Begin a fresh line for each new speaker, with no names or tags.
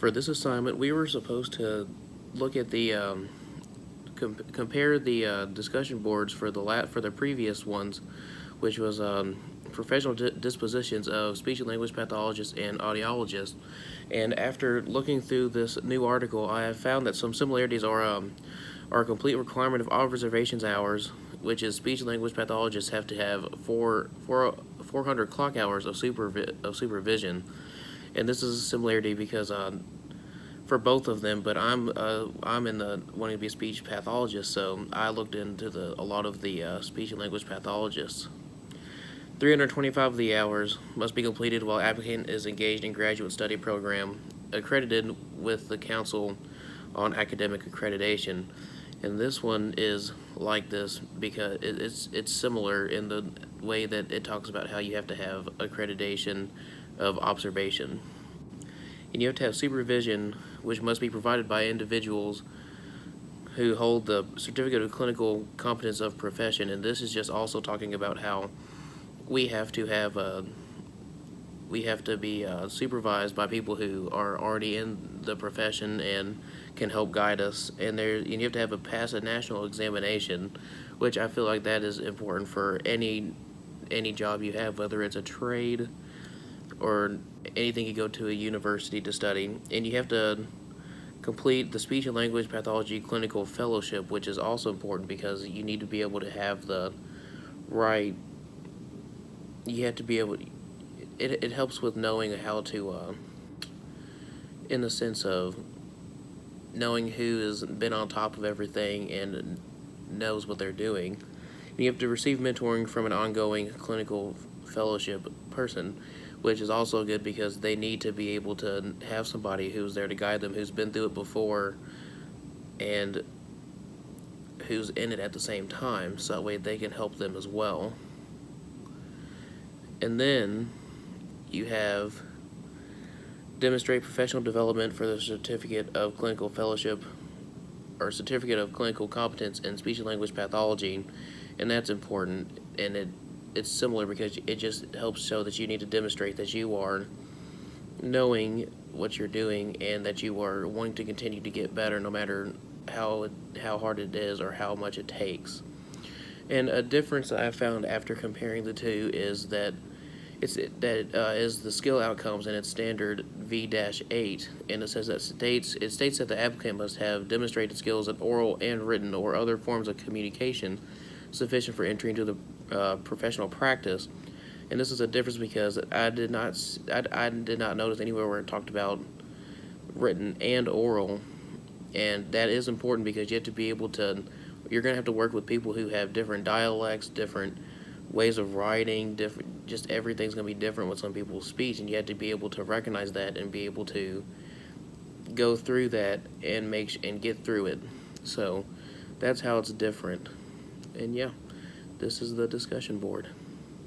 For this assignment, we were supposed to look at the compare the discussion boards for the previous ones, which was professional dispositions of speech and language pathologists and audiologists. And after looking through this new article, I have found that some similarities are a complete requirement of observations hours, which is speech and language pathologists have to have 400 clock hours of supervision. And this is a similarity because for both of them, but I'm in the wanting to be a speech pathologist, so I looked into a lot of the speech and language pathologists. 325 of the hours must be completed while applicant is engaged in graduate study program accredited with the Council on Academic Accreditation. And this one is like this because it's similar in the way that it talks about how you have to have accreditation of observation. And you have to have supervision, which must be provided by individuals who hold the certificate of clinical competence of profession. And this is just also talking about how we have to be supervised by people who are already in the profession and can help guide us. And you have to pass a national examination, which I feel like that is important for any job you have, whether it's a trade or anything you go to a university to study. And you have to complete the speech and language pathology clinical fellowship, which is also important because you need to be able to have the right. You have to be able. It helps with knowing how to, in the sense of knowing who has been on top of everything and knows what they're doing. And you have to receive mentoring from an ongoing clinical fellowship person, which is also good because they need to be able to have somebody who's there to guide them, who's been through it before, and who's in it at the same time, so that way they can help them as well. And then you have demonstrate professional development for the certificate of clinical fellowship or certificate of clinical competence in speech and language pathology, and that's important. And it's similar because it just helps show that you need to demonstrate that you are knowing what you're doing and that you are wanting to continue to get better no matter how hard it is or how much it takes. And a difference that I found after comparing the two is that is the skill outcomes, and it's standard V-8, and it says that it states that the applicant must have demonstrated skills in oral and written or other forms of communication sufficient for entry into the professional practice. And this is a difference because I did not notice anywhere where it talked about written and oral, and that is important because you have to be able to. You're going to have to work with people who have different dialects, different ways of writing, just everything's going to be different with some people's speech, and you have to be able to recognize that and be able to go through that and get through it. So that's how it's different. And yeah, this is the discussion board.